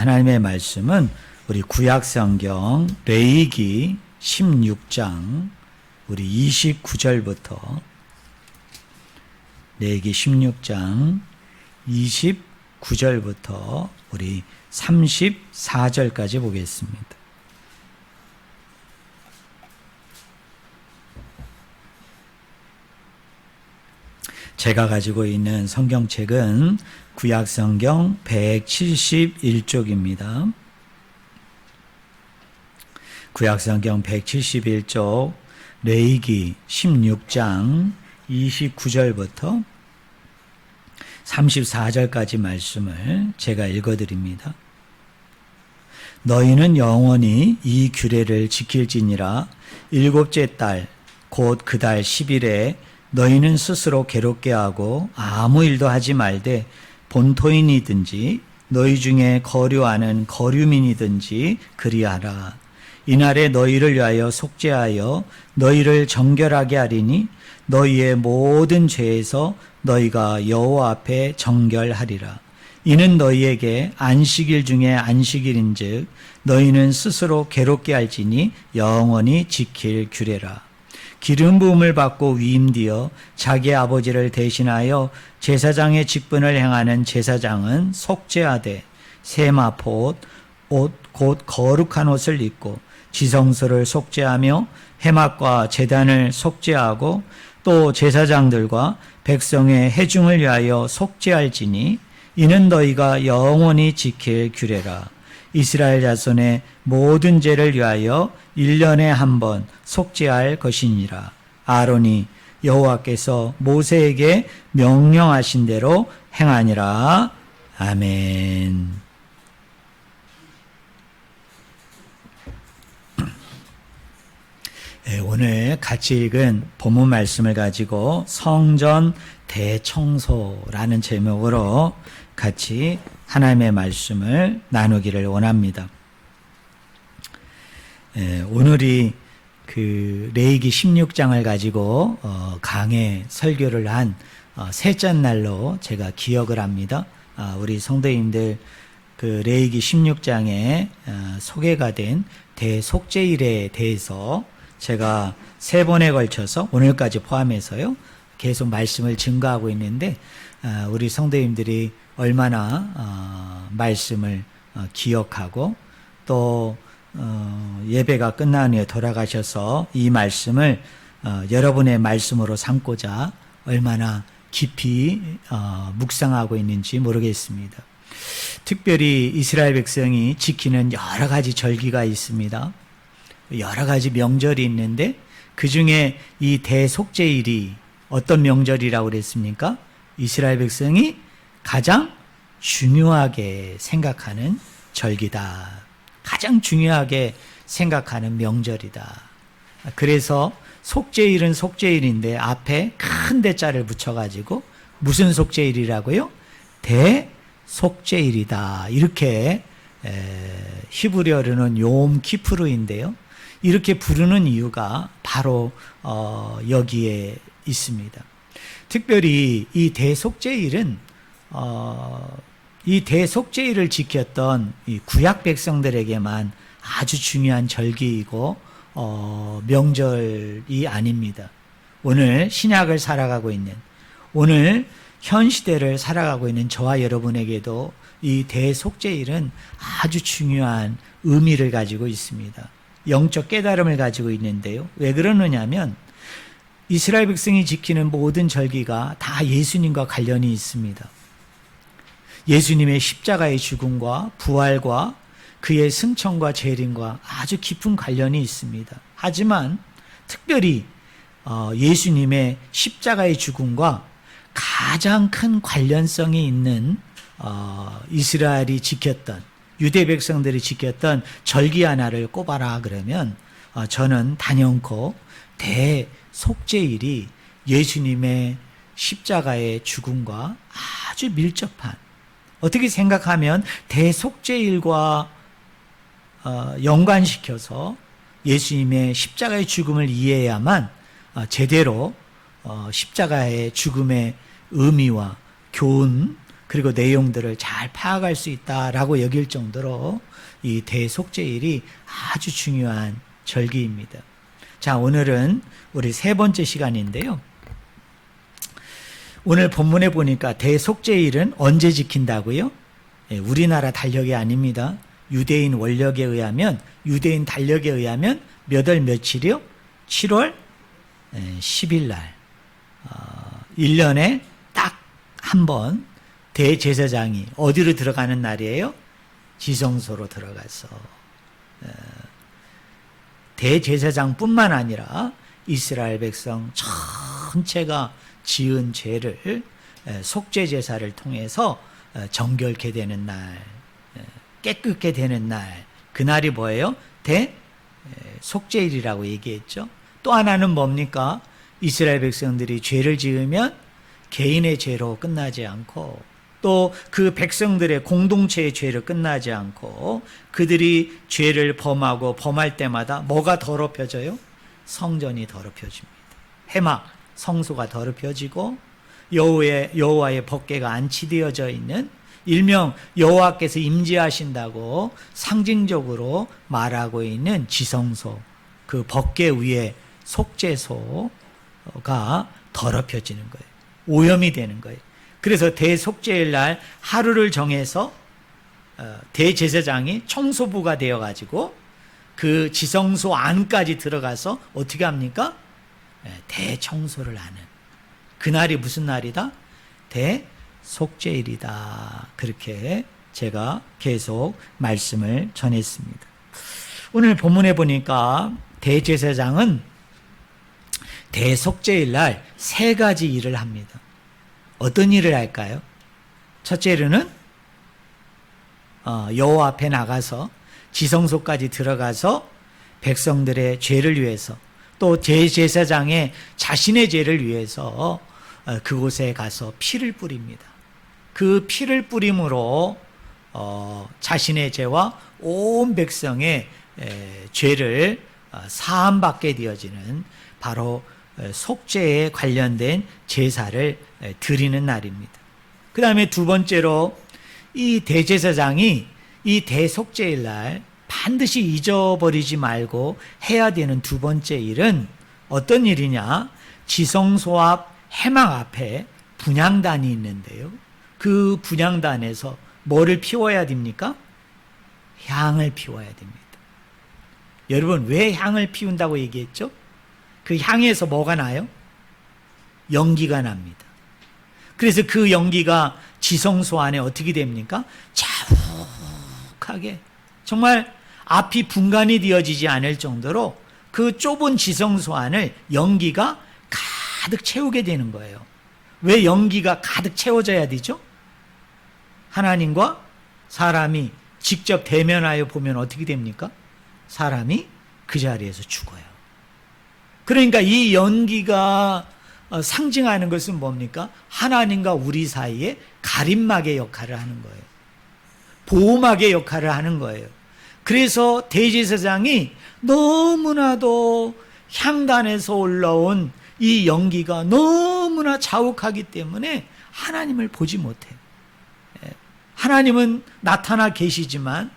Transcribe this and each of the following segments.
하나님의 말씀은 우리 구약성경 레위기 16장 우리 29절부터 레위기 16장 29절부터 우리 34절까지 보겠습니다. 제가 가지고 있는 성경책은 구약성경 171쪽입니다. 구약성경 171쪽 레위기 16장 29절부터 34절까지 말씀을 제가 읽어드립니다. 너희는 영원히 이 규례를 지킬지니라. 일곱째 달 곧 그 달 10일에 너희는 스스로 괴롭게 하고 아무 일도 하지 말되 본토인이든지 너희 중에 거류하는 거류민이든지 그리하라. 이날에 너희를 위하여 속죄하여 너희를 정결하게 하리니 너희의 모든 죄에서 너희가 여호와 앞에 정결하리라. 이는 너희에게 안식일 중에 안식일인즉 너희는 스스로 괴롭게 할지니 영원히 지킬 규례라. 기름 부음을 받고 위임되어 자기 아버지를 대신하여 제사장의 직분을 행하는 제사장은 속죄하되 세마포 옷 곧 거룩한 옷을 입고 지성소를 속죄하며 회막과 제단을 속죄하고 또 제사장들과 백성의 회중을 위하여 속죄할지니 이는 너희가 영원히 지킬 규례라. 이스라엘 자손의 모든 죄를 위하여 1년에 한 번 속죄할 것이니라. 아론이 여호와께서 모세에게 명령하신 대로 행하니라. 아멘. 오늘 같이 읽은 본문 말씀을 가지고 성전 대청소라는 제목으로 같이 하나님의 말씀을 나누기를 원합니다. 오늘이 그 레위기 16장을 가지고 강해 설교를 한 셋째 날로 제가 기억을 합니다. 우리 성도님들 그 레위기 16장에 소개가 된 대속죄일에 대해서 제가 3번에 걸쳐서 오늘까지 포함해서요 계속 말씀을 증거하고 있는데 우리 성도님들이 얼마나 말씀을 기억하고 또 예배가 끝난 후에 돌아가셔서 이 말씀을 여러분의 말씀으로 삼고자 얼마나 깊이 묵상하고 있는지 모르겠습니다. 특별히 이스라엘 백성이 지키는 여러 가지 절기가 있습니다. 여러 가지 명절이 있는데 그 중에 이 대속죄일이 어떤 명절이라고 그랬습니까? 이스라엘 백성이 가장 중요하게 생각하는 절기다. 가장 중요하게 생각하는 명절이다. 그래서 속죄일은 속죄일인데 앞에 큰 대자를 붙여가지고 무슨 속죄일이라고요? 대속죄일이다. 이렇게 히브리어로는 욤 키푸르인데요. 이렇게 부르는 이유가 바로 여기에 있습니다. 특별히 이 대속죄일은 이 대속죄일을 지켰던 이 구약 백성들에게만 아주 중요한 절기이고 명절이 아닙니다. 오늘 신약을 살아가고 있는 오늘 현 시대를 살아가고 있는 저와 여러분에게도 이 대속죄일은 아주 중요한 의미를 가지고 있습니다. 영적 깨달음을 가지고 있는데요. 왜 그러느냐면 이스라엘 백성이 지키는 모든 절기가 다 예수님과 관련이 있습니다. 예수님의 십자가의 죽음과 부활과 그의 승천과 재림과 아주 깊은 관련이 있습니다. 하지만 특별히 예수님의 십자가의 죽음과 가장 큰 관련성이 있는 이스라엘이 지켰던 유대 백성들이 지켰던 절기 하나를 꼽아라 그러면 저는 단연코 대속죄일이 예수님의 십자가의 죽음과 아주 밀접한 어떻게 생각하면 대속죄일과 연관시켜서 예수님의 십자가의 죽음을 이해해야만 제대로 십자가의 죽음의 의미와 교훈 그리고 내용들을 잘 파악할 수 있다라고 여길 정도로 이 대속죄일이 아주 중요한 절기입니다. 자, 오늘은 우리 세 번째 시간인데요. 오늘 본문에 보니까 대속죄일은 언제 지킨다고요? 우리나라 달력이 아닙니다. 유대인 원력에 의하면, 유대인 달력에 의하면 몇 월 며칠이요? 7월 10일 날. 1년에 딱 한 번 대제사장이 어디로 들어가는 날이에요? 지성소로 들어가서 대제사장뿐만 아니라 이스라엘 백성 전체가 지은 죄를 속죄 제사를 통해서 정결케 되는 날, 깨끗게 되는 날, 그날이 뭐예요? 대속죄일이라고 얘기했죠. 또 하나는 뭡니까? 이스라엘 백성들이 죄를 지으면 개인의 죄로 끝나지 않고 또 그 백성들의 공동체의 죄로 끝나지 않고 그들이 죄를 범하고 범할 때마다 뭐가 더럽혀져요? 성전이 더럽혀집니다. 회막, 성소가 더럽혀지고 여호와의 법궤가 안치되어져 있는, 일명 여호와께서 임재하신다고 상징적으로 말하고 있는 지성소, 그 법궤 위에 속죄소가 더럽혀지는 거예요. 오염이 되는 거예요. 그래서 대속죄일 날 하루를 정해서 대제사장이 청소부가 되어가지고 그 지성소 안까지 들어가서 어떻게 합니까? 대청소를 하는. 그날이 무슨 날이다? 대속죄일이다. 그렇게 제가 계속 말씀을 전했습니다. 오늘 본문에 보니까 대제사장은 대속죄일 날 세 가지 일을 합니다. 어떤 일을 할까요? 첫째로는 여호와 앞에 나가서 지성소까지 들어가서 백성들의 죄를 위해서 또 대제사장의 자신의 죄를 위해서 그곳에 가서 피를 뿌립니다. 그 피를 뿌림으로 자신의 죄와 온 백성의 죄를 사함받게 되어지는 바로 속죄에 관련된 제사를 드리는 날입니다. 그 다음에 두 번째로 이 대제사장이 이 대속죄일 날 반드시 잊어버리지 말고 해야 되는 두 번째 일은 어떤 일이냐? 지성소 앞 회막 앞에 분향단이 있는데요. 그 분향단에서 뭐를 피워야 됩니까? 향을 피워야 됩니다. 여러분, 왜 향을 피운다고 얘기했죠? 그 향에서 뭐가 나요? 연기가 납니다. 그래서 그 연기가 지성소 안에 어떻게 됩니까? 자욱하게, 정말 앞이 분간이 되어지지 않을 정도로 그 좁은 지성소 안을 연기가 가득 채우게 되는 거예요. 왜 연기가 가득 채워져야 되죠? 하나님과 사람이 직접 대면하여 보면 어떻게 됩니까? 사람이 그 자리에서 죽어요. 그러니까 이 연기가 상징하는 것은 뭡니까? 하나님과 우리 사이에 가림막의 역할을 하는 거예요. 보호막의 역할을 하는 거예요. 그래서 대제사장이 너무나도 향단에서 올라온 이 연기가 너무나 자욱하기 때문에 하나님을 보지 못해요. 하나님은 나타나 계시지만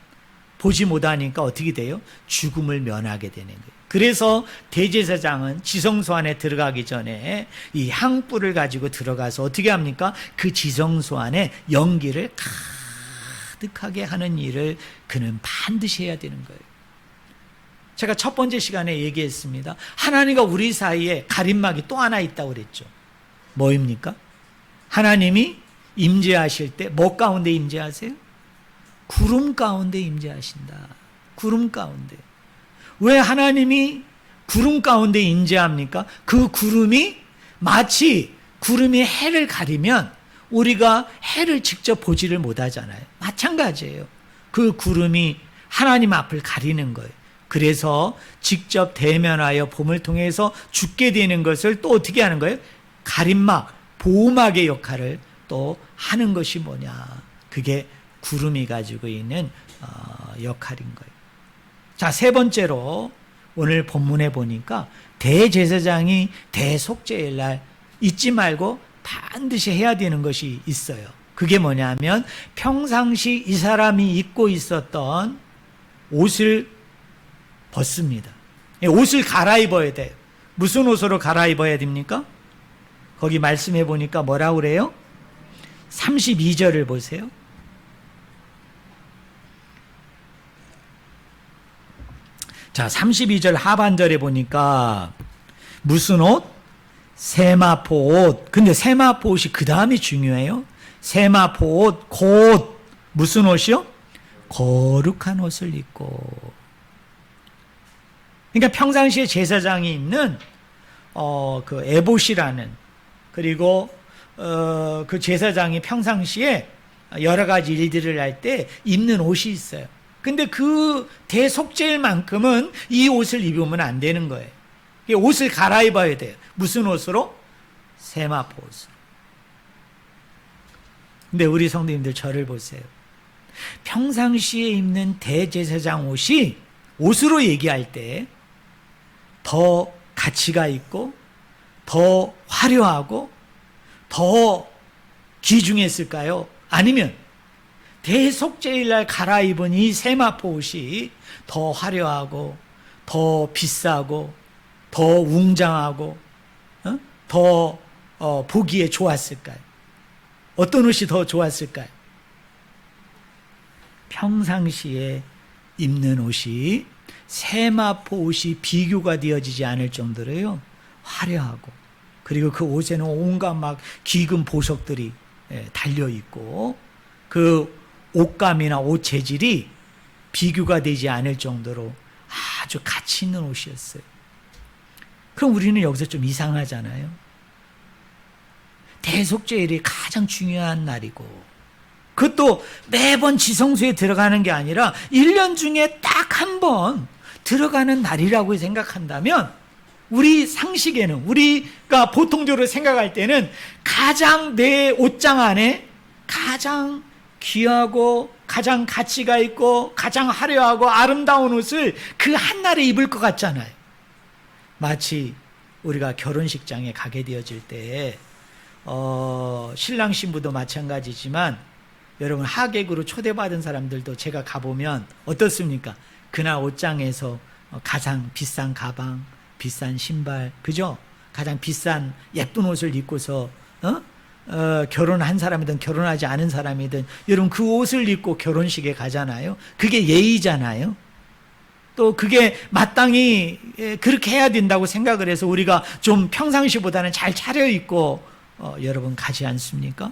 보지 못하니까 어떻게 돼요? 죽음을 면하게 되는 거예요. 그래서 대제사장은 지성소 안에 들어가기 전에 이 향불을 가지고 들어가서 어떻게 합니까? 그 지성소 안에 연기를 가득하게 하는 일을 그는 반드시 해야 되는 거예요. 제가 첫 번째 시간에 얘기했습니다. 하나님과 우리 사이에 가림막이 또 하나 있다고 그랬죠. 뭐입니까? 하나님이 임재하실 때 뭐 가운데 임재하세요? 구름 가운데 임재하신다. 구름 가운데. 왜 하나님이 구름 가운데 임재합니까? 그 구름이 마치 구름이 해를 가리면 우리가 해를 직접 보지를 못하잖아요. 마찬가지예요. 그 구름이 하나님 앞을 가리는 거예요. 그래서 직접 대면하여 봄을 통해서 죽게 되는 것을 또 어떻게 하는 거예요? 가림막, 보호막의 역할을 또 하는 것이 뭐냐? 그게 구름이 가지고 있는 역할인 거예요. 자, 세 번째로 오늘 본문에 보니까 대제사장이 대속죄일 날 잊지 말고 반드시 해야 되는 것이 있어요. 그게 뭐냐면 평상시 이 사람이 입고 있었던 옷을 벗습니다. 옷을 갈아입어야 돼요. 무슨 옷으로 갈아입어야 됩니까? 거기 말씀해 보니까 뭐라고 그래요? 32절을 보세요. 자, 32절 하반절에 보니까 무슨 옷? 세마포 옷. 근데 세마포 옷이 그 다음이 중요해요. 세마포 옷, 곧 무슨 옷이요? 거룩한 옷을 입고. 그러니까 평상시에 제사장이 입는 그 에봇이라는, 그리고 그 제사장이 평상시에 여러 가지 일들을 할 때 입는 옷이 있어요. 근데 그 대속죄일만큼은 이 옷을 입으면 안 되는 거예요. 옷을 갈아입어야 돼요. 무슨 옷으로? 세마포 옷으로. 근데 우리 성도님들 저를 보세요. 평상시에 입는 대제사장 옷이 옷으로 얘기할 때 더 가치가 있고 더 화려하고 더 귀중했을까요? 아니면 대속죄일날 갈아입은 이 세마포 옷이 더 화려하고 더 비싸고 더 웅장하고 더 보기에 좋았을까요? 어떤 옷이 더 좋았을까요? 평상시에 입는 옷이 세마포 옷이 비교가 되어지지 않을 정도로요 화려하고, 그리고 그 옷에는 온갖 막 귀금 보석들이 달려 있고 그 옷감이나 옷 재질이 비교가 되지 않을 정도로 아주 가치 있는 옷이었어요. 그럼 우리는 여기서 좀 이상하잖아요. 대속죄일이 가장 중요한 날이고, 그것도 매번 지성소에 들어가는 게 아니라 1년 중에 딱 한 번 들어가는 날이라고 생각한다면, 우리 상식에는, 우리가 보통적으로 생각할 때는 가장 내 옷장 안에 가장 귀하고 가장 가치가 있고 가장 화려하고 아름다운 옷을 그 한날에 입을 것 같잖아요. 마치 우리가 결혼식장에 가게 되어질 때 신랑 신부도 마찬가지지만 여러분 하객으로 초대받은 사람들도 제가 가보면 어떻습니까? 그날 옷장에서 가장 비싼 가방, 비싼 신발, 그죠? 가장 비싼 예쁜 옷을 입고서 결혼한 사람이든 결혼하지 않은 사람이든 여러분 그 옷을 입고 결혼식에 가잖아요. 그게 예의잖아요. 또 그게 마땅히 그렇게 해야 된다고 생각을 해서 우리가 좀 평상시보다는 잘 차려입고 여러분 가지 않습니까?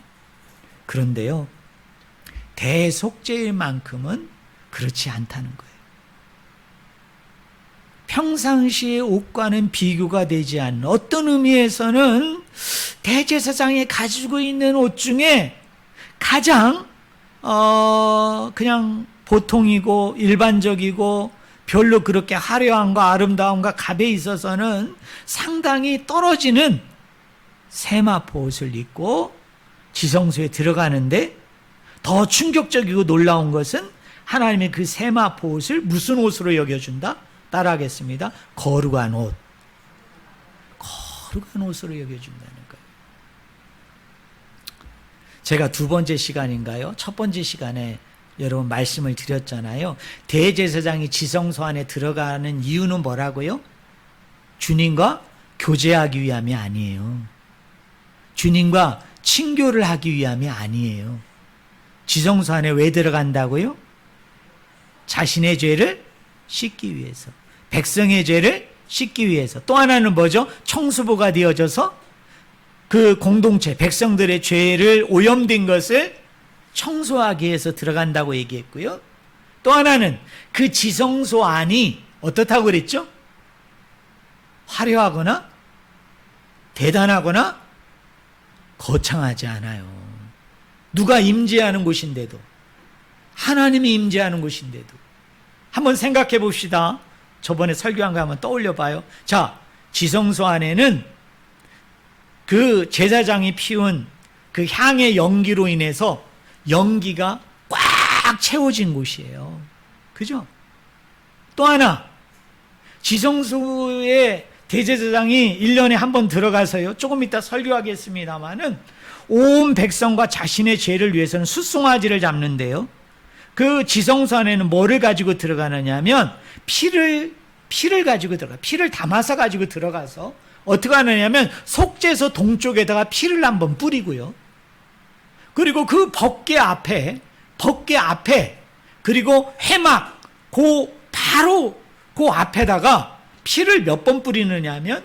그런데요, 대속죄일만큼은 그렇지 않다는 거예요. 평상시의 옷과는 비교가 되지 않는, 어떤 의미에서는 대제사장이 가지고 있는 옷 중에 가장 그냥 보통이고 일반적이고 별로 그렇게 화려함과 아름다움과 값에 있어서는 상당히 떨어지는 세마포 옷을 입고 지성소에 들어가는데, 더 충격적이고 놀라운 것은 하나님의 그 세마포 옷을 무슨 옷으로 여겨준다? 따라하겠습니다. 거룩한 옷. 거룩한 옷으로 여겨준다는 거예요. 제가 두 번째 시간인가요? 첫 번째 시간에 여러분 말씀을 드렸잖아요. 대제사장이 지성소 안에 들어가는 이유는 뭐라고요? 주님과 교제하기 위함이 아니에요. 주님과 친교를 하기 위함이 아니에요. 지성소 안에 왜 들어간다고요? 자신의 죄를 씻기 위해서, 백성의 죄를 씻기 위해서. 또 하나는 뭐죠? 청수부가 되어져서 그 공동체, 백성들의 죄를 오염된 것을 청소하기 위해서 들어간다고 얘기했고요. 또 하나는 그 지성소 안이 어떻다고 그랬죠? 화려하거나 대단하거나 거창하지 않아요. 누가 임재하는 곳인데도, 하나님이 임재하는 곳인데도. 한번 생각해 봅시다. 저번에 설교한 거 한번 떠올려 봐요. 자, 지성소 안에는 그 제사장이 피운 그 향의 연기로 인해서 연기가 꽉 채워진 곳이에요. 그죠? 또 하나, 지성소에 대제사장이 1년에 한 번 들어가서요, 조금 이따 설교하겠습니다마는 온 백성과 자신의 죄를 위해서는 숫송아지를 잡는데요. 그 지성소 안에는 뭐를 가지고 들어가느냐 하면 피를 가지고 들어가. 피를 담아서 가지고 들어가서 어떻게 하느냐 하면 속죄소 동쪽에다가 피를 한번 뿌리고요. 그리고 그 법궤 앞에 그리고 해막 바로 그 앞에다가 피를 몇 번 뿌리느냐 하면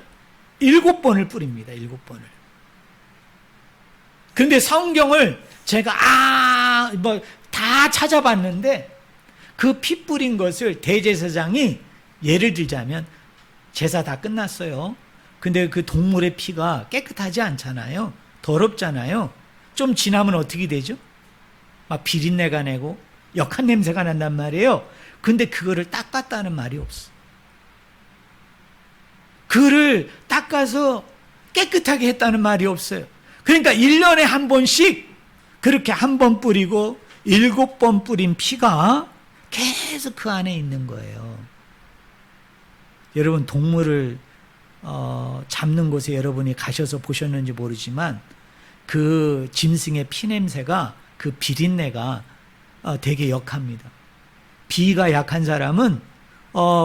7번을 뿌립니다. 7번을. 그런데 성경을 제가 다 찾아봤는데 그 피 뿌린 것을 대제사장이 예를 들자면 제사 다 끝났어요. 근데 그 동물의 피가 깨끗하지 않잖아요. 더럽잖아요. 좀 지나면 어떻게 되죠? 막 비린내가 나고 역한 냄새가 난단 말이에요. 근데 그거를 닦았다는 말이 없어. 그를 닦아서 깨끗하게 했다는 말이 없어요. 그러니까 1년에 한 번씩 그렇게 한 번 뿌리고 7번 뿌린 피가 계속 그 안에 있는 거예요. 여러분 동물을 잡는 곳에 여러분이 가셔서 보셨는지 모르지만 그 짐승의 피냄새가 그 비린내가 되게 역합니다. 비가 약한 사람은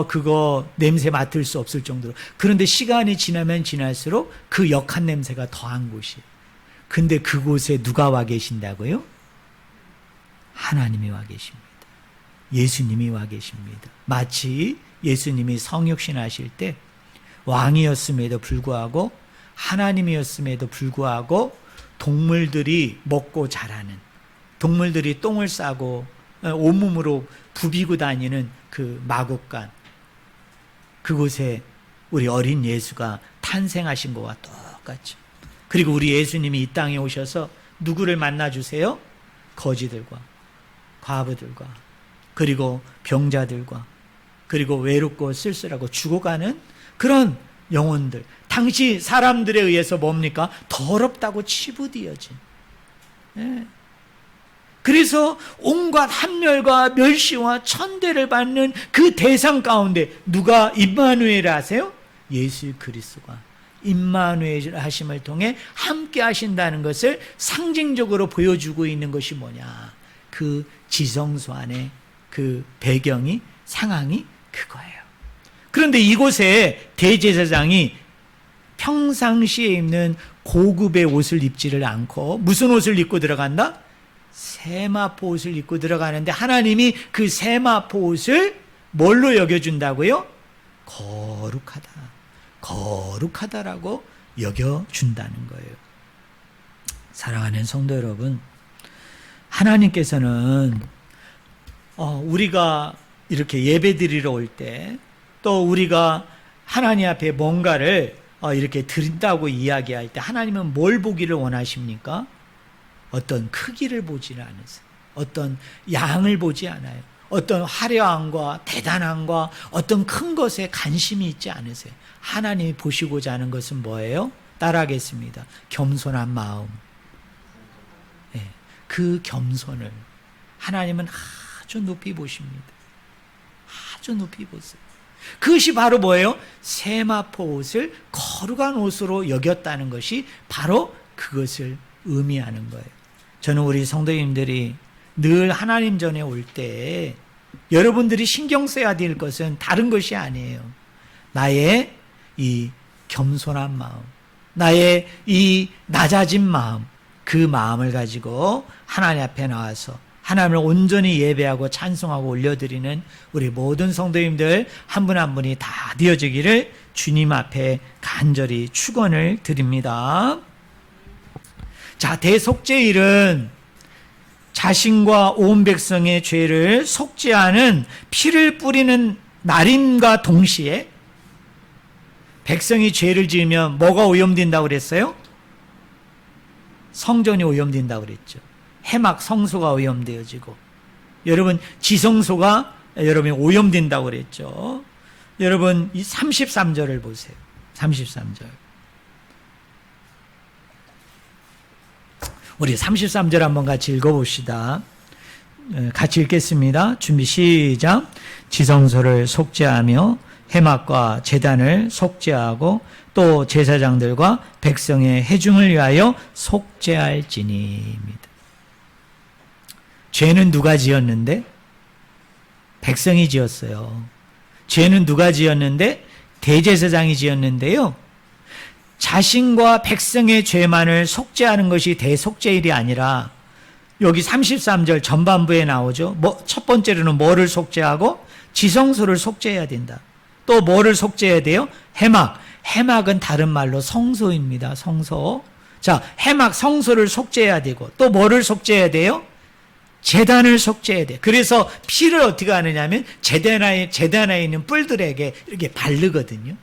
그거 냄새 맡을 수 없을 정도로. 그런데 시간이 지나면 지날수록 그 역한 냄새가 더한 곳이에요. 근데 그곳에 누가 와 계신다고요? 하나님이 와 계십니다. 예수님이 와 계십니다. 마치 예수님이 성육신하실 때 왕이었음에도 불구하고 하나님이었음에도 불구하고 동물들이 먹고 자라는, 동물들이 똥을 싸고 온몸으로 부비고 다니는 그 마국간, 그곳에 우리 어린 예수가 탄생하신 것과 똑같죠. 그리고 우리 예수님이 이 땅에 오셔서 누구를 만나주세요? 거지들과 과부들과 그리고 병자들과 그리고 외롭고 쓸쓸하고 죽어가는 그런 영혼들, 당시 사람들에 의해서 뭡니까? 더럽다고 치부되어진. 그래서 온갖 한멸과 멸시와 천대를 받는 그 대상 가운데 누가 임마누엘 아세요? 예수 그리스도가 임마누엘 하심을 통해 함께 하신다는 것을 상징적으로 보여주고 있는 것이 뭐냐? 그 지성소 안에 그 배경이, 상황이 그거예요. 그런데 이곳에 대제사장이 평상시에 입는 고급의 옷을 입지를 않고 무슨 옷을 입고 들어간다? 세마포 옷을 입고 들어가는데 하나님이 그 세마포 옷을 뭘로 여겨준다고요? 거룩하다라고 여겨준다는 거예요. 사랑하는 성도 여러분, 하나님께서는 우리가 이렇게 예배 드리러 올 때, 또 우리가 하나님 앞에 뭔가를 이렇게 드린다고 이야기할 때 하나님은 뭘 보기를 원하십니까? 어떤 크기를 보지는 않으세요. 어떤 양을 보지 않아요. 어떤 화려함과 대단함과 어떤 큰 것에 관심이 있지 않으세요. 하나님이 보시고자 하는 것은 뭐예요? 따라하겠습니다. 겸손한 마음. 네, 그 겸손을 하나님은 아주 높이 보십니다. 아주 높이 보세요. 그것이 바로 뭐예요? 세마포 옷을 거룩한 옷으로 여겼다는 것이 바로 그것을 의미하는 거예요. 저는 우리 성도님들이 늘 하나님 전에 올 때 여러분들이 신경 써야 될 것은 다른 것이 아니에요. 나의 이 겸손한 마음, 나의 이 낮아진 마음, 그 마음을 가지고 하나님 앞에 나와서 하나님을 온전히 예배하고 찬송하고 올려드리는 우리 모든 성도님들 한 분 한 분이 다 되어지기를 주님 앞에 간절히 축원을 드립니다. 자, 대속죄일은 자신과 온 백성의 죄를 속죄하는 피를 뿌리는 날임과 동시에 백성이 죄를 지으면 뭐가 오염된다고 그랬어요? 성전이 오염된다고 그랬죠. 해막 성소가 오염되어지고, 여러분 지성소가 여러분 오염된다고 그랬죠. 여러분 이 33절을 보세요. 33절. 우리 33절 한번 같이 읽어봅시다. 같이 읽겠습니다. 준비 시작. 지성소를 속죄하며 회막과 제단을 속죄하고 또 제사장들과 백성의 회중을 위하여 속죄할지니입니다. 죄는 누가 지었는데? 백성이 지었어요. 죄는 누가 지었는데? 대제사장이 지었는데요. 자신과 백성의 죄만을 속죄하는 것이 대속죄일이 아니라 여기 33절 전반부에 나오죠. 첫 번째로는 뭐를 속죄하고? 지성소를 속죄해야 된다. 또 뭐를 속죄해야 돼요? 회막. 회막은 다른 말로 성소입니다. 성소. 자, 회막 성소를 속죄해야 되고 또 뭐를 속죄해야 돼요? 제단을 속죄해야 돼. 그래서 피를 어떻게 하느냐면 제단에 있는 뿔들에게 이렇게 바르거든요.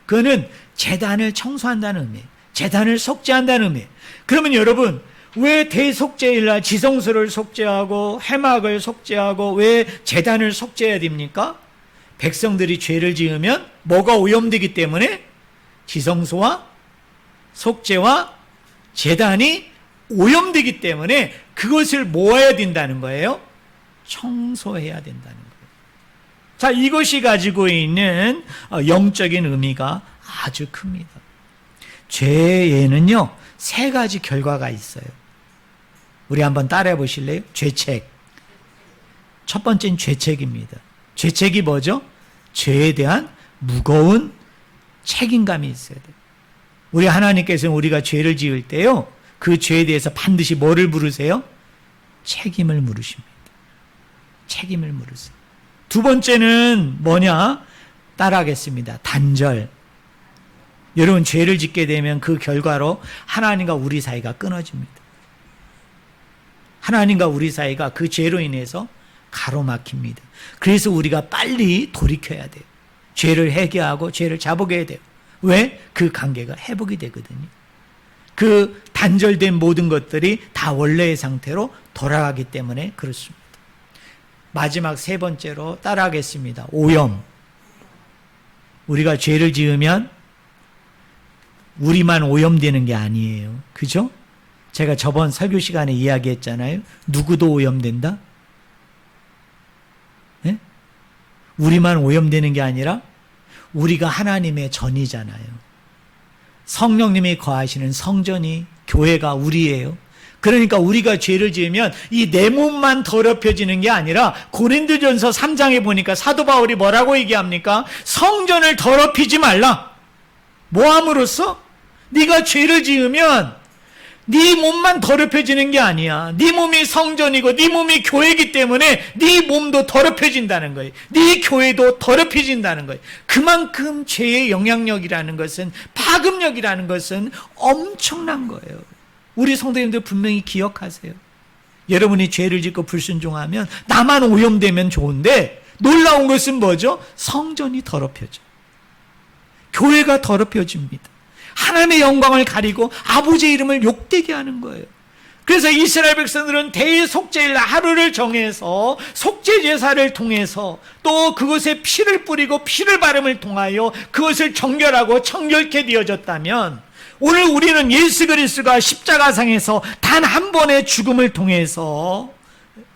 그거는 제단을 청소한다는 의미예요. 제단을 속죄한다는 의미예요. 그러면 여러분, 왜 대속죄일날 지성소를 속죄하고 회막을 속죄하고 왜 제단을 속죄해야 됩니까? 백성들이 죄를 지으면 뭐가 오염되기 때문에 지성소와 속죄와 제단이 오염되기 때문에 그것을 모아야 된다는 거예요. 청소해야 된다는 거예요. 자, 이것이 가지고 있는 영적인 의미가 아주 큽니다. 죄에는요, 세 가지 결과가 있어요. 우리 한번 따라해 보실래요? 죄책. 첫 번째는 죄책입니다. 죄책이 뭐죠? 죄에 대한 무거운 책임감이 있어야 돼요. 우리 하나님께서는 우리가 죄를 지을 때요, 그 죄에 대해서 반드시 뭐를 물으세요? 책임을 물으십니다. 책임을 물으세요. 두 번째는 뭐냐? 따라하겠습니다. 단절. 여러분, 죄를 짓게 되면 그 결과로 하나님과 우리 사이가 끊어집니다. 하나님과 우리 사이가 그 죄로 인해서 가로막힙니다. 그래서 우리가 빨리 돌이켜야 돼요. 죄를 회개하고 죄를 자복해야 돼요. 왜? 그 관계가 회복이 되거든요. 그 단절된 모든 것들이 다 원래의 상태로 돌아가기 때문에 그렇습니다. 마지막 세 번째로 따라하겠습니다. 오염. 우리가 죄를 지으면 우리만 오염되는 게 아니에요. 그죠? 제가 저번 설교 시간에 이야기했잖아요. 누구도 오염된다? 네? 우리만 오염되는 게 아니라 우리가 하나님의 전이잖아요. 성령님이 거하시는 성전이 교회가 우리예요. 그러니까 우리가 죄를 지으면 이 내 몸만 더럽혀지는 게 아니라 고린도전서 3장에 보니까 사도 바울이 뭐라고 얘기합니까? 성전을 더럽히지 말라. 뭐 함으로써? 네가 죄를 지으면 네 몸만 더럽혀지는 게 아니야. 네 몸이 성전이고 네 몸이 교회이기 때문에 네 몸도 더럽혀진다는 거예요. 네 교회도 더럽혀진다는 거예요. 그만큼 죄의 영향력이라는 것은, 파급력이라는 것은 엄청난 거예요. 우리 성도님들 분명히 기억하세요. 여러분이 죄를 짓고 불순종하면 나만 오염되면 좋은데 놀라운 것은 뭐죠? 성전이 더럽혀져. 교회가 더럽혀집니다. 하나님의 영광을 가리고 아버지의 이름을 욕되게 하는 거예요. 그래서 이스라엘 백성들은 대속죄일 하루를 정해서 속죄 제사를 통해서 또 그것에 피를 뿌리고 피를 바름을 통하여 그것을 정결하고 청결케 되어졌다면, 오늘 우리는 예수 그리스도가 십자가상에서 단 한 번의 죽음을 통해서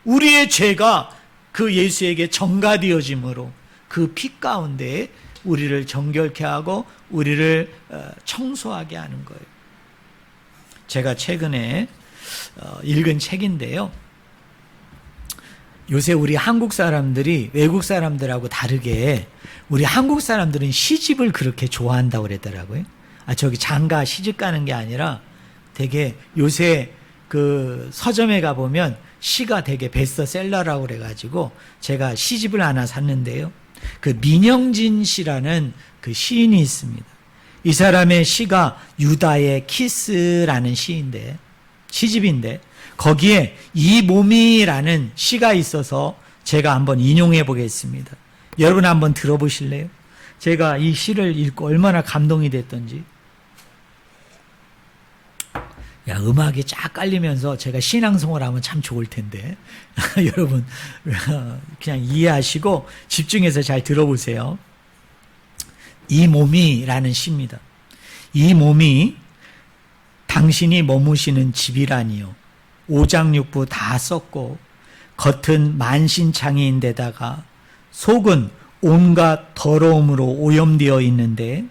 우리의 죄가 그 예수에게 전가되어짐으로 그 피 가운데 우리를 정결케 하고 우리를 청소하게 하는 거예요. 제가 최근에 읽은 책인데요. 요새 우리 한국 사람들이 외국 사람들하고 다르게 우리 한국 사람들은 시집을 그렇게 좋아한다고 그러더라고요. 저기 장가 시집 가는 게 아니라 되게 요새 그 서점에 가보면 시가 되게 베스트셀러라고 그래가지고 제가 시집을 하나 샀는데요. 그 민영진 씨라는 그 시인이 있습니다. 이 사람의 시가 유다의 키스라는 시집인데 거기에 이 몸이라는 시가 있어서 제가 한번 인용해 보겠습니다. 여러분 한번 들어보실래요? 제가 이 시를 읽고 얼마나 감동이 됐던지. 음악이 쫙 깔리면서 제가 신앙송을 하면 참 좋을 텐데 여러분 그냥 이해하시고 집중해서 잘 들어보세요. 이 몸이라는 시입니다. 이 몸이 당신이 머무시는 집이라니요. 오장육부 다 썩고 겉은 만신창이인데다가 속은 온갖 더러움으로 오염되어 있는데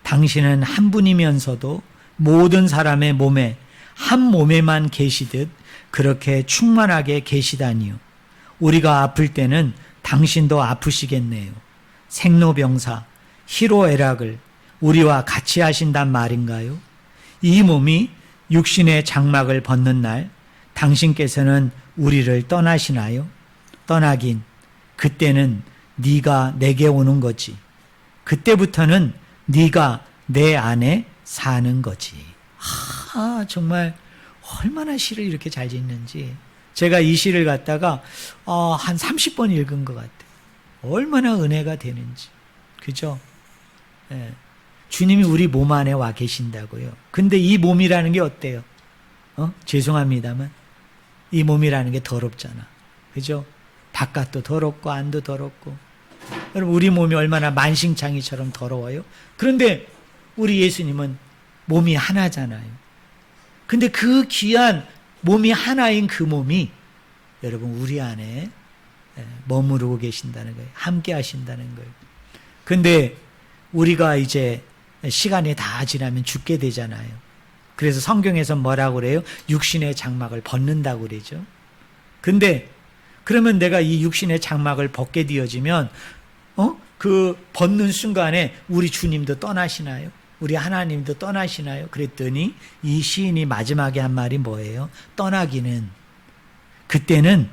당신은 한 분이면서도 모든 사람의 몸에 한 몸에만 계시듯 그렇게 충만하게 계시다니요. 우리가 아플 때는 당신도 아프시겠네요. 생로병사, 희로애락을 우리와 같이 하신단 말인가요? 이 몸이 육신의 장막을 벗는 날 당신께서는 우리를 떠나시나요? 떠나긴 그때는 네가 내게 오는 거지. 그때부터는 네가 내 안에 사는 거지. 정말 얼마나 시를 이렇게 잘 짓는지. 제가 이 시를 갖다가 한 30번 읽은 것 같아요. 얼마나 은혜가 되는지. 그죠? 예. 주님이 우리 몸 안에 와 계신다고요. 근데 이 몸이라는 게 어때요? 죄송합니다만 이 몸이라는 게 더럽잖아. 그죠? 바깥도 더럽고 안도 더럽고. 여러분 우리 몸이 얼마나 만신창이처럼 더러워요. 그런데 우리 예수님은 몸이 하나잖아요. 근데 그 귀한 몸이 하나인 그 몸이 여러분 우리 안에 머무르고 계신다는 거예요. 함께 하신다는 거예요. 근데 우리가 이제 시간이 다 지나면 죽게 되잖아요. 그래서 성경에서 뭐라고 그래요? 육신의 장막을 벗는다고 그러죠. 근데 그러면 내가 이 육신의 장막을 벗게 되어지면 그 벗는 순간에 우리 주님도 떠나시나요? 우리 하나님도 떠나시나요? 그랬더니 이 시인이 마지막에 한 말이 뭐예요? 떠나기는 그때는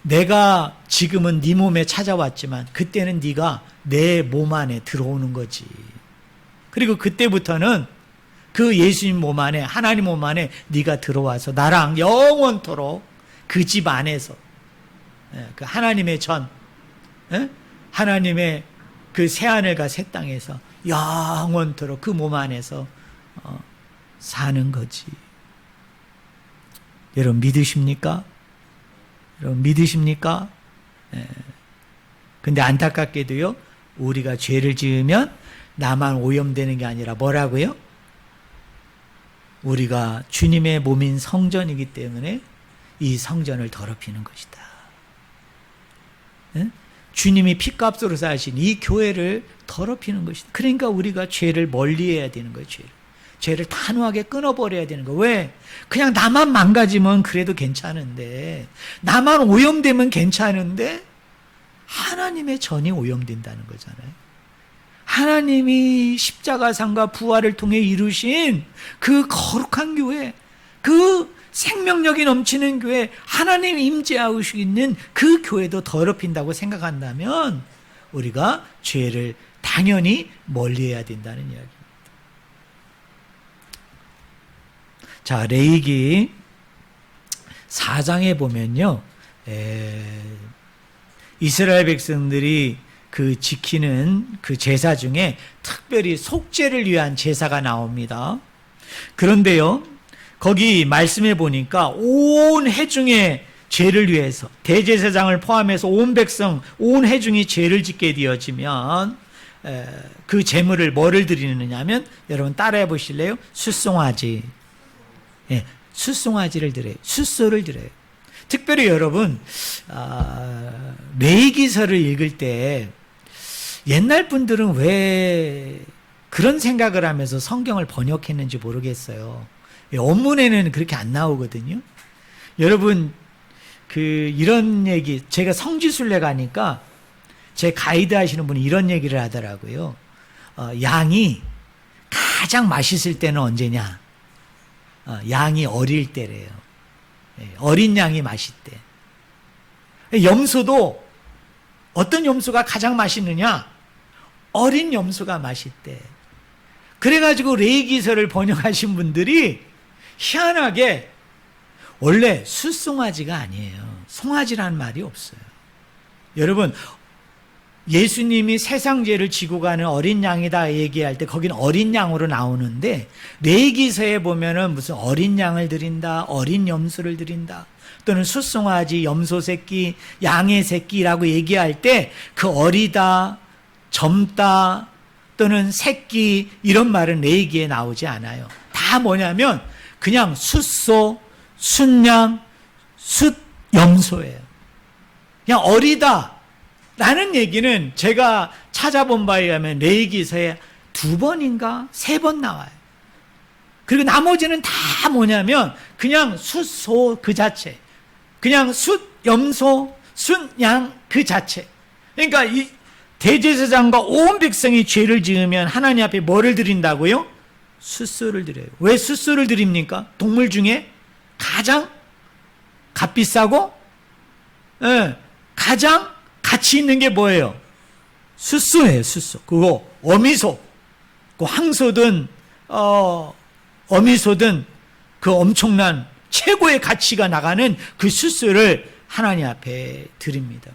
내가 지금은 네 몸에 찾아왔지만 그때는 네가 내 몸 안에 들어오는 거지. 그리고 그때부터는 그 예수님 몸 안에 하나님 몸 안에 네가 들어와서 나랑 영원토록 그 집 안에서 그 하나님의 전 하나님의 그 새하늘과 새 땅에서 영원토록 그 몸 안에서 사는 거지. 여러분 믿으십니까? 여러분 믿으십니까? 근데 안타깝게도요, 우리가 죄를 지으면 나만 오염되는 게 아니라 뭐라고요? 우리가 주님의 몸인 성전이기 때문에 이 성전을 더럽히는 것이다. 주님이 피값으로 사신 이 교회를 더럽히는 것이다. 그러니까 우리가 죄를 멀리해야 되는 거예요. 죄를 단호하게 끊어버려야 되는 거예요. 왜? 그냥 나만 망가지면 그래도 괜찮은데, 나만 오염되면 괜찮은데 하나님의 전이 오염된다는 거잖아요. 하나님이 십자가상과 부활을 통해 이루신 그 거룩한 교회, 그 생명력이 넘치는 교회, 하나님이 임재하고 있는 그 교회도 더럽힌다고 생각한다면 우리가 죄를 당연히 멀리해야 된다는 이야기입니다. 자, 레위기 4장에 보면요, 이스라엘 백성들이 그 지키는 그 제사 중에 특별히 속죄를 위한 제사가 나옵니다. 그런데요, 거기 말씀해 보니까 온 회중의 죄를 위해서 대제사장을 포함해서 온 백성, 온 회중이 죄를 짓게 되어지면 그 제물을 뭐를 드리느냐면, 여러분 따라해 보실래요? 숫송아지. 숫송아지를 드려요. 숫소를 드려요. 특별히 여러분 레위기서를 읽을 때 옛날 분들은 왜 그런 생각을 하면서 성경을 번역했는지 모르겠어요. 원문에는 그렇게 안 나오거든요. 여러분 이런 얘기, 제가 성지순례 가니까 제 가이드 하시는 분이 이런 얘기를 하더라고요. 양이 가장 맛있을 때는 언제냐? 양이 어릴 때래요. 어린 양이 맛있대. 염소도 어떤 염소가 가장 맛있느냐? 어린 염소가 맛있대. 그래가지고 레위기서를 번역하신 분들이 희한하게 원래 숫송아지가 아니에요. 송아지라는 말이 없어요. 여러분, 예수님이 세상 죄를 지고 가는 어린 양이다 얘기할 때 거긴 어린 양으로 나오는데, 레위기서에 보면은 무슨 어린 양을 드린다, 어린 염소를 드린다, 또는 숫송아지, 염소 새끼, 양의 새끼라고 얘기할 때 그 어리다, 젊다, 또는 새끼, 이런 말은 레위기에 나오지 않아요. 다 뭐냐면 그냥 숫소, 숫양, 숫염소예요. 그냥 어리다, 라는 얘기는 제가 찾아본 바에 의하면 레위기서에 2번인가 3번 나와요. 그리고 나머지는 다 뭐냐면 그냥 숫, 소 그 자체, 그냥 숫, 염소, 순, 양 그 자체. 그러니까 이 대제사장과 온 백성이 죄를 지으면 하나님 앞에 뭐를 드린다고요? 숫소를 드려요. 왜 숫소를 드립니까? 동물 중에 가장 값비싸고 가장 가치 있는 게 뭐예요? 숫소예요. 숫소. 그거 어미소, 그 황소든 어미소든 그 엄청난 최고의 가치가 나가는 그 숫소를 하나님 앞에 드립니다.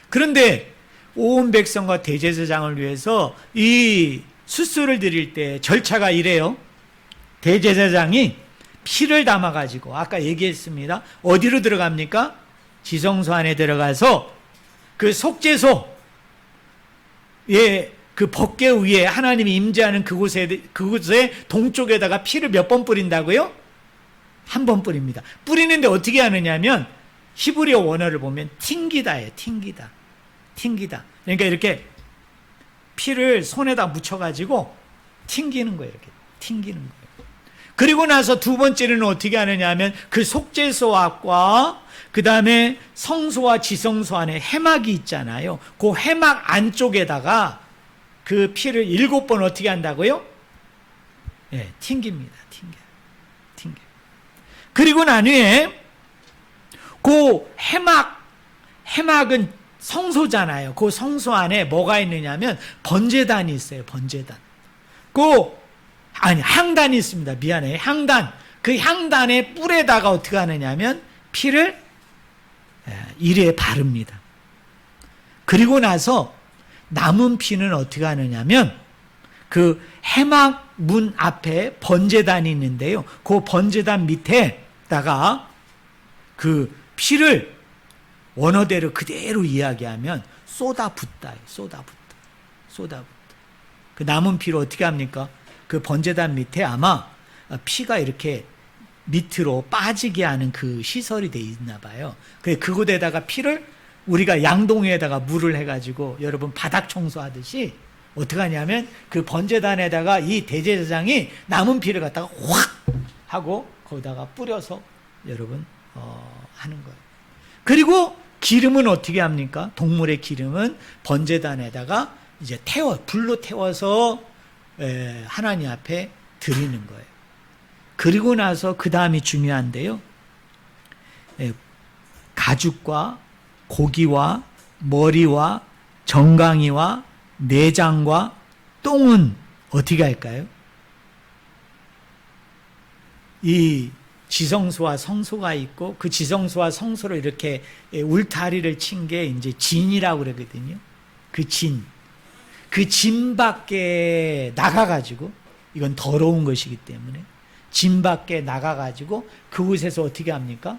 그런데 온 백성과 대제사장을 위해서 이 숫소를 드릴 때 절차가 이래요. 대제사장이 피를 담아가지고 아까 얘기했습니다. 어디로 들어갑니까? 지성소 안에 들어가서 그 속죄소의 그 법궤 위에 하나님이 임재하는 그곳에 동쪽에다가 피를 몇 번 뿌린다고요? 1번 뿌립니다. 뿌리는데 어떻게 하느냐면 히브리어 원어를 보면 튕기다예요. 튕기다. 그러니까 이렇게 피를 손에다 묻혀가지고 튕기는 거예요. 이렇게 튕기는 거예요. 그리고 나서 2번째는 어떻게 하느냐 하면 그 속죄소 앞과 그 다음에 성소와 지성소 안에 해막이 있잖아요. 그 해막 안쪽에다가 그 피를 7번 어떻게 한다고요? 예, 튕깁니다. 튕겨. 그리고 난 후에 그 해막은 성소잖아요. 그 성소 안에 뭐가 있느냐면 번제단이 있어요. 번제단. 향단이 있습니다. 미안해요. 향단. 그 향단의 뿔에다가 어떻게 하느냐면 피를 이리에 바릅니다. 그리고 나서 남은 피는 어떻게 하느냐면 그 해막 문 앞에 번제단이 있는데요. 그 번제단 밑에다가 그 피를 원어대로 그대로 이야기하면 쏟아붓다. 그 남은 피를 어떻게 합니까? 그 번제단 밑에 아마 피가 이렇게 밑으로 빠지게 하는 그 시설이 돼 있나 봐요. 그곳에다가 피를 우리가 양동이에다가 물을 해가지고 여러분 바닥 청소하듯이 어떻게 하냐면 그 번제단에다가 이 대제사장이 남은 피를 갖다가 확 하고 거기다가 뿌려서 여러분 하는 거예요. 그리고 기름은 어떻게 합니까? 동물의 기름은 번제단에다가 이제 불로 태워서 하나님 앞에 드리는 거예요. 그리고 나서 그 다음이 중요한데요. 가죽과 고기와 머리와 정강이와 내장과 똥은 어떻게 할까요? 이 지성소와 성소가 있고 그 지성소와 성소를 이렇게 울타리를 친 게 이제 진이라고 그러거든요. 그 진 밖에 나가가지고 이건 더러운 것이기 때문에 진 밖에 나가가지고 그곳에서 어떻게 합니까?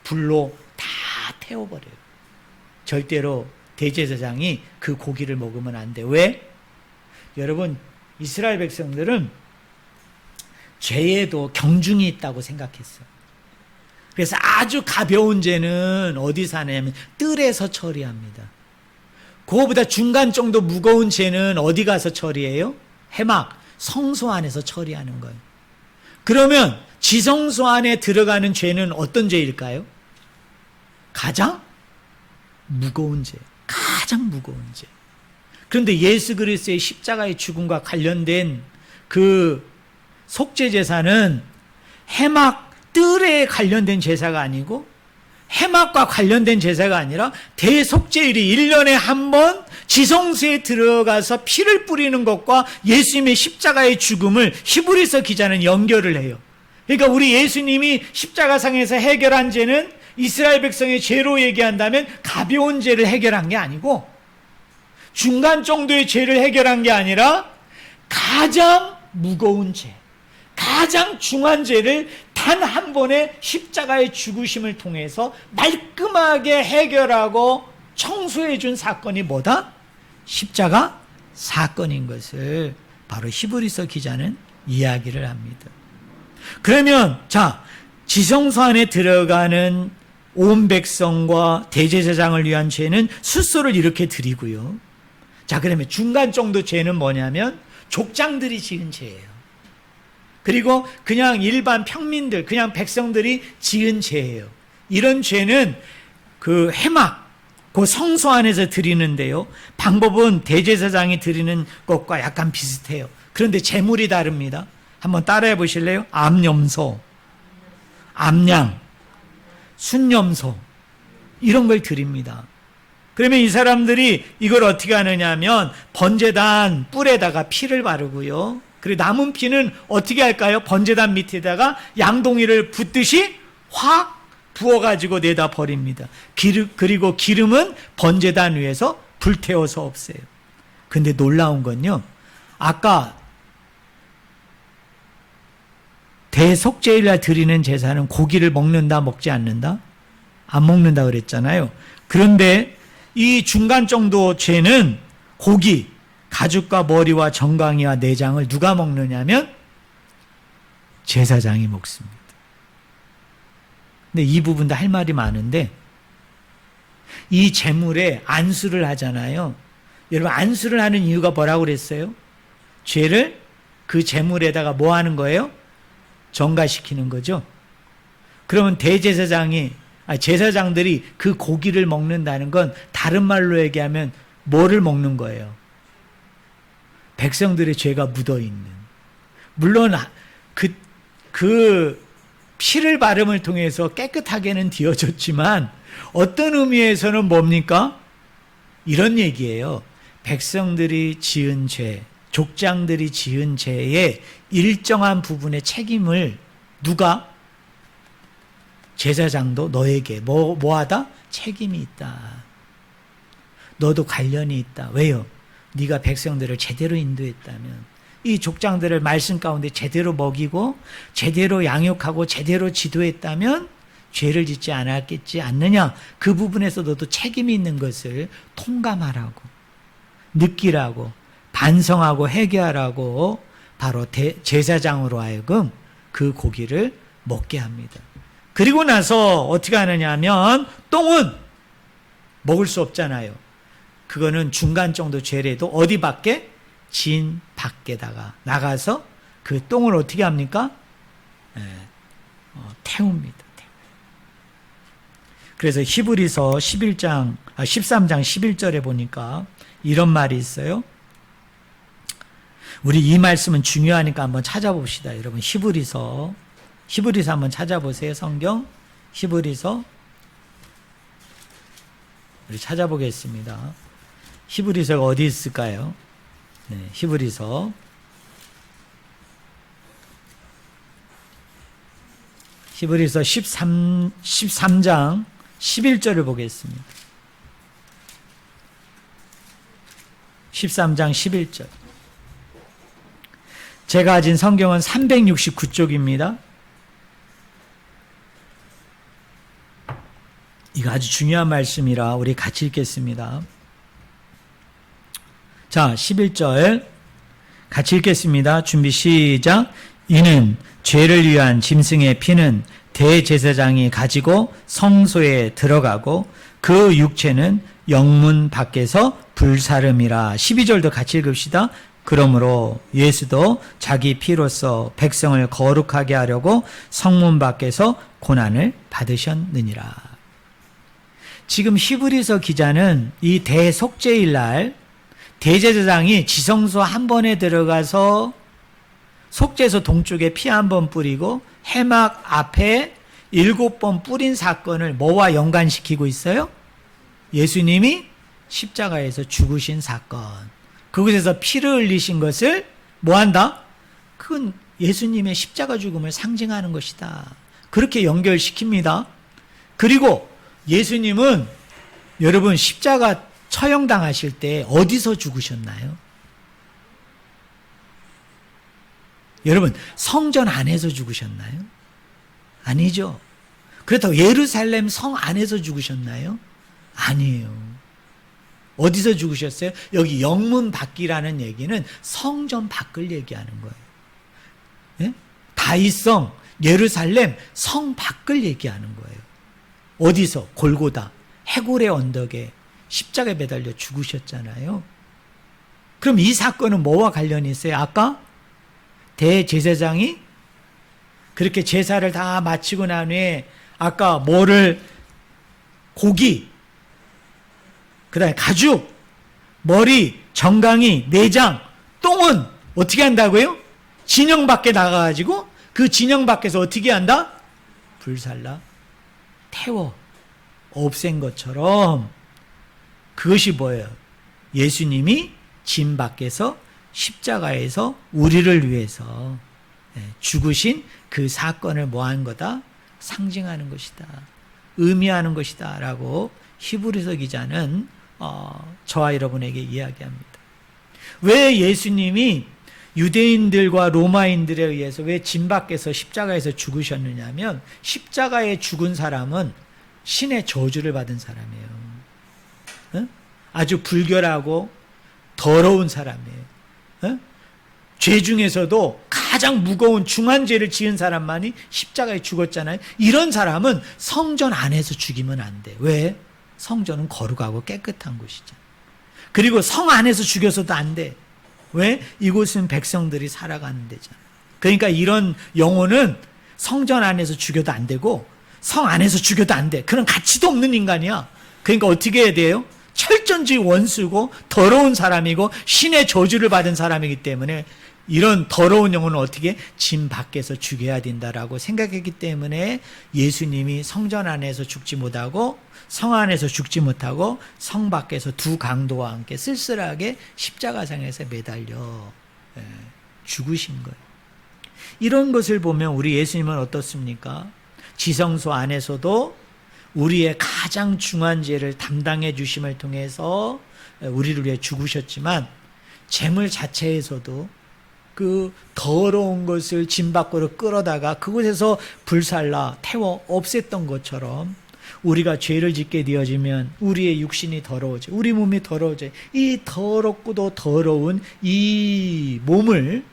불로 다 태워버려요. 절대로 대제사장이 그 고기를 먹으면 안 돼. 왜? 여러분 이스라엘 백성들은 죄에도 경중이 있다고 생각했어요. 그래서 아주 가벼운 죄는 어디서 하냐면 뜰에서 처리합니다. 그거보다 중간 정도 무거운 죄는 어디 가서 처리해요? 해막, 성소 안에서 처리하는 거예요. 그러면 지성소 안에 들어가는 죄는 어떤 죄일까요? 가장 무거운 죄. 그런데 예수 그리스도의 십자가의 죽음과 관련된 그 속죄제사는 해막 뜰에 관련된 제사가 아니고 해막과 관련된 제사가 아니라 대속죄일이 1년에 한 번 지성소에 들어가서 피를 뿌리는 것과 예수님의 십자가의 죽음을 히브리서 기자는 연결을 해요. 그러니까 우리 예수님이 십자가상에서 해결한 죄는 이스라엘 백성의 죄로 얘기한다면 가벼운 죄를 해결한 게 아니고 중간 정도의 죄를 해결한 게 아니라 가장 무거운 죄, 가장 중한 죄를 단 한 번의 십자가의 죽으심을 통해서 말끔하게 해결하고 청소해 준 사건이 뭐다? 십자가 사건인 것을 바로 히브리서 기자는 이야기를 합니다. 그러면 자, 지성소 안에 들어가는 온 백성과 대제사장을 위한 죄는 숫소를 이렇게 드리고요. 자, 그러면 중간 정도 죄는 뭐냐면 족장들이 지은 죄예요. 그리고 그냥 일반 평민들, 그냥 백성들이 지은 죄예요. 이런 죄는 그 회막, 그 성소 안에서 드리는데요. 방법은 대제사장이 드리는 것과 약간 비슷해요. 그런데 제물이 다릅니다. 한번 따라해 보실래요? 암염소, 암양, 순염소 이런 걸 드립니다. 그러면 이 사람들이 이걸 어떻게 하느냐 하면 번제단 뿔에다가 피를 바르고요. 그리고 남은 피는 어떻게 할까요? 번제단 밑에다가 양동이를 붓듯이 확 부어가지고 내다 버립니다. 그리고 기름은 번제단 위에서 불태워서 없애요. 근데 놀라운 건요, 아까 대속죄일날 드리는 제사는 고기를 먹는다 먹지 않는다? 안 먹는다 그랬잖아요. 그런데 이 중간 정도 죄는 고기, 가죽과 머리와 정강이와 내장을 누가 먹느냐면 제사장이 먹습니다. 근데 이 부분도 할 말이 많은데, 이 제물에 안수를 하잖아요. 여러분, 안수를 하는 이유가 뭐라고 그랬어요? 죄를 그 제물에다가 뭐 하는 거예요? 전가시키는 거죠. 그러면 제사장들이 그 고기를 먹는다는 건 다른 말로 얘기하면 뭐를 먹는 거예요? 백성들의 죄가 묻어있는. 물론 그 피를 바름을 통해서 깨끗하게는 되어졌지만 어떤 의미에서는 뭡니까? 이런 얘기예요. 백성들이 지은 죄, 족장들이 지은 죄의 일정한 부분의 책임을 누가? 제사장도 너에게 뭐하다? 책임이 있다. 너도 관련이 있다. 왜요? 네가 백성들을 제대로 인도했다면, 이 족장들을 말씀 가운데 제대로 먹이고 제대로 양육하고 제대로 지도했다면 죄를 짓지 않았겠지 않느냐. 그 부분에서 너도 책임이 있는 것을 통감하라고, 느끼라고, 반성하고 회개하라고 바로 제사장으로 하여금 그 고기를 먹게 합니다. 그리고 나서 어떻게 하느냐 하면 똥은 먹을 수 없잖아요. 그거는 중간 정도 죄래도 어디 밖에? 진 밖에다가 나가서 그 똥을 어떻게 합니까? 태웁니다. 그래서 히브리서 13장 11절에 보니까 이런 말이 있어요. 우리 이 말씀은 중요하니까 한번 찾아봅시다. 여러분, 히브리서 한번 찾아보세요. 성경 히브리서 우리 찾아보겠습니다. 히브리서가 어디 있을까요? 네, 히브리서 13장 11절을 보겠습니다. 13장 11절. 제가 가진 성경은 369쪽입니다. 이거 아주 중요한 말씀이라 우리 같이 읽겠습니다. 자, 11절 같이 읽겠습니다. 준비 시작. 이는 죄를 위한 짐승의 피는 대제사장이 가지고 성소에 들어가고 그 육체는 영문 밖에서 불사름이라. 12절도 같이 읽읍시다. 그러므로 예수도 자기 피로써 백성을 거룩하게 하려고 성문 밖에서 고난을 받으셨느니라. 지금 히브리서 기자는 이 대속죄일 날 대제사장이 지성소 한 번에 들어가서 속죄소 동쪽에 피 한 번 뿌리고 회막 앞에 7번 뿌린 사건을 뭐와 연관시키고 있어요? 예수님이 십자가에서 죽으신 사건. 그곳에서 피를 흘리신 것을 뭐한다? 그건 예수님의 십자가 죽음을 상징하는 것이다. 그렇게 연결시킵니다. 그리고 예수님은 여러분 십자가 처형당하실 때 어디서 죽으셨나요? 여러분 성전 안에서 죽으셨나요? 아니죠. 그렇다고 예루살렘 성 안에서 죽으셨나요? 아니에요. 어디서 죽으셨어요? 여기 영문 밖이라는 얘기는 성전 밖을 얘기하는 거예요. 예? 다윗성, 예루살렘 성 밖을 얘기하는 거예요. 어디서? 골고다, 해골의 언덕에 십자가에 매달려 죽으셨잖아요. 그럼 이 사건은 뭐와 관련이 있어요? 아까 대제사장이 그렇게 제사를 다 마치고 난 후에 아까 뭐를 고기, 그 다음에 가죽, 머리, 정강이, 내장, 똥은 어떻게 한다고요? 진영 밖에 나가가지고 그 진영 밖에서 어떻게 한다? 불살라 태워 없앤 것처럼 그것이 뭐예요? 예수님이 짐 밖에서 십자가에서 우리를 위해서 죽으신 그 사건을 뭐한 거다? 상징하는 것이다. 의미하는 것이다. 라고 히브리서 기자는 저와 여러분에게 이야기합니다. 왜 예수님이 유대인들과 로마인들에 의해서 왜 짐 밖에서 십자가에서 죽으셨느냐면 십자가에 죽은 사람은 신의 저주를 받은 사람이에요. 아주 불결하고 더러운 사람이에요. 죄 중에서도 가장 무거운 중한 죄를 지은 사람만이 십자가에 죽었잖아요. 이런 사람은 성전 안에서 죽이면 안 돼. 왜? 성전은 거룩하고 깨끗한 곳이잖아요. 그리고 성 안에서 죽여서도 안 돼. 왜? 이곳은 백성들이 살아가는 데잖아요. 그러니까 이런 영혼은 성전 안에서 죽여도 안 되고 성 안에서 죽여도 안 돼. 그런 가치도 없는 인간이야. 그러니까 어떻게 해야 돼요? 철전지 원수고 더러운 사람이고 신의 저주를 받은 사람이기 때문에 이런 더러운 영혼을 어떻게 짐 밖에서 죽여야 된다라고 생각했기 때문에 예수님이 성전 안에서 죽지 못하고 성 안에서 죽지 못하고 성 밖에서 두 강도와 함께 쓸쓸하게 십자가상에서 매달려 죽으신 거예요. 이런 것을 보면 우리 예수님은 어떻습니까? 지성소 안에서도 우리의 가장 중한 죄를 담당해 주심을 통해서 우리를 위해 죽으셨지만 재물 자체에서도 그 더러운 것을 짐 밖으로 끌어다가 그곳에서 불살라 태워 없앴던 것처럼 우리가 죄를 짓게 되어지면 우리의 육신이 더러워져, 우리 몸이 더러워져. 이 더럽고도 더러운 이 몸을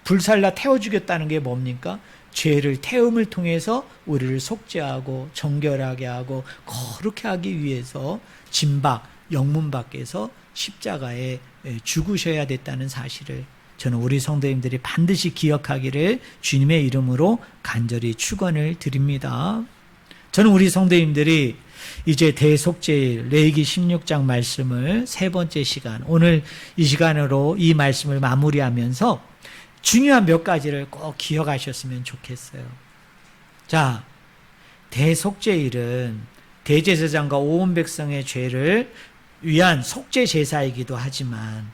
불살라 태워 주겠다는 게 뭡니까? 죄를 태움을 통해서 우리를 속죄하고 정결하게 하고 거룩하게 하기 위해서 짐 밖, 영문 밖에서 십자가에 죽으셔야 됐다는 사실을 저는 우리 성도님들이 반드시 기억하기를 주님의 이름으로 간절히 축원을 드립니다. 저는 우리 성도님들이 이제 대속죄일 레위기 16장 말씀을 세 번째 시간, 오늘 이 시간으로 이 말씀을 마무리하면서 중요한 몇 가지를 꼭 기억하셨으면 좋겠어요. 자, 대속죄일은 대제사장과 온 백성의 죄를 위한 속죄 제사이기도 하지만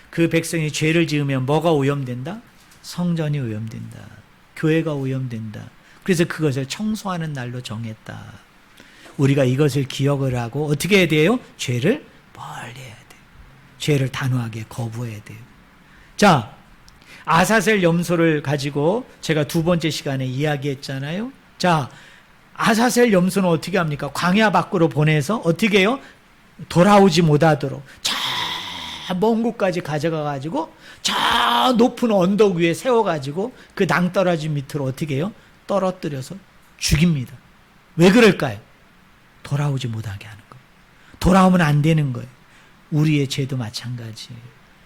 그 백성이 죄를 지으면 뭐가 오염된다? 성전이 오염된다. 교회가 오염된다. 그래서 그것을 청소하는 날로 정했다. 우리가 이것을 기억을 하고 어떻게 해야 돼요? 죄를 멀리 해야 돼요. 죄를 단호하게 거부해야 돼요. 자, 아사셀 염소를 가지고 제가 두 번째 시간에 이야기했잖아요. 자, 아사셀 염소는 어떻게 합니까? 광야 밖으로 보내서 어떻게 해요? 돌아오지 못하도록 저 먼 곳까지 가져가가지고 저 높은 언덕 위에 세워가지고 그 낭떠러지 밑으로 어떻게 해요? 떨어뜨려서 죽입니다. 왜 그럴까요? 돌아오지 못하게 하는 거예요. 돌아오면 안 되는 거예요. 우리의 죄도 마찬가지예요.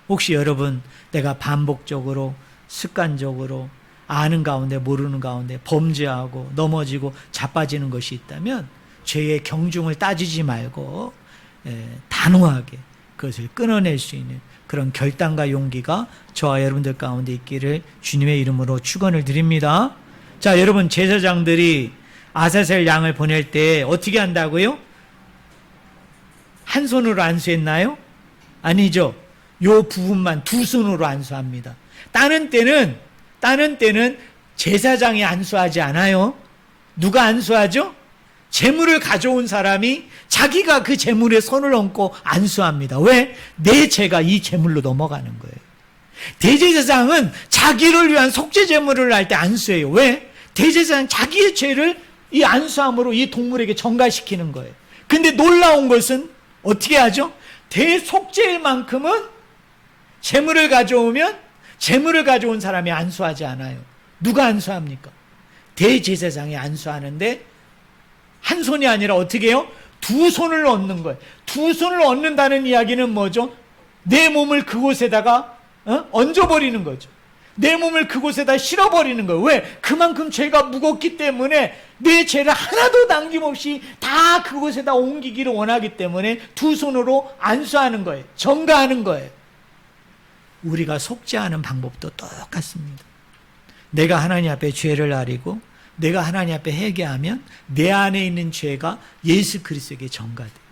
혹시 여러분 내가 반복적으로 습관적으로 아는 가운데 모르는 가운데 범죄하고 넘어지고 자빠지는 것이 있다면 죄의 경중을 따지지 말고 단호하게 그것을 끊어낼 수 있는 그런 결단과 용기가 저와 여러분들 가운데 있기를 주님의 이름으로 축원을 드립니다. 자, 여러분 제사장들이 아사셀 양을 보낼 때 어떻게 한다고요? 한 손으로 안수했나요? 아니죠. 요 부분만 두 손으로 안수합니다. 따는 때는 제사장이 안수하지 않아요. 누가 안수하죠? 재물을 가져온 사람이 자기가 그 재물에 손을 얹고 안수합니다. 왜? 내 죄가 이 재물로 넘어가는 거예요. 대제사장은 자기를 위한 속죄 제물을 할 때 안수해요. 왜? 대제사장은 자기의 죄를 이 안수함으로 이 동물에게 전가시키는 거예요. 근데 놀라운 것은 어떻게 하죠? 대속죄일만큼은 재물을 가져오면 재물을 가져온 사람이 안수하지 않아요. 누가 안수합니까? 대제사장이 안수하는데 한 손이 아니라 어떻게 해요? 두 손을 얻는 거예요. 두 손을 얻는다는 이야기는 뭐죠? 내 몸을 그곳에다가 얹어버리는 거죠. 내 몸을 그곳에다 실어버리는 거예요. 왜? 그만큼 죄가 무겁기 때문에 내 죄를 하나도 남김없이 다 그곳에다 옮기기를 원하기 때문에 두 손으로 안수하는 거예요. 전가하는 거예요. 우리가 속죄하는 방법도 똑같습니다. 내가 하나님 앞에 죄를 아리고 내가 하나님 앞에 회개하면 내 안에 있는 죄가 예수 그리스도에게 전가돼요.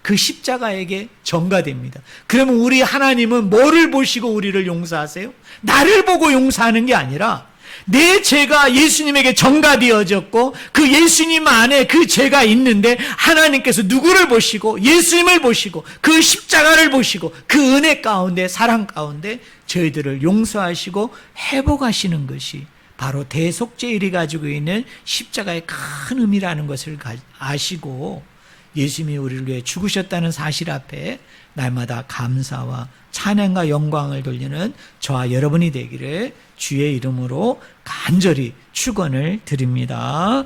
그 십자가에게 전가됩니다. 그러면 우리 하나님은 뭐를 보시고 우리를 용서하세요? 나를 보고 용서하는 게 아니라 내 죄가 예수님에게 전가되어졌고 그 예수님 안에 그 죄가 있는데 하나님께서 누구를 보시고 예수님을 보시고 그 십자가를 보시고 그 은혜 가운데 사랑 가운데 저희들을 용서하시고 회복하시는 것이 바로 대속죄일이 가지고 있는 십자가의 큰 의미라는 것을 아시고 예수님이 우리를 위해 죽으셨다는 사실 앞에 날마다 감사와 찬양과 영광을 돌리는 저와 여러분이 되기를 주의 이름으로 간절히 축원을 드립니다.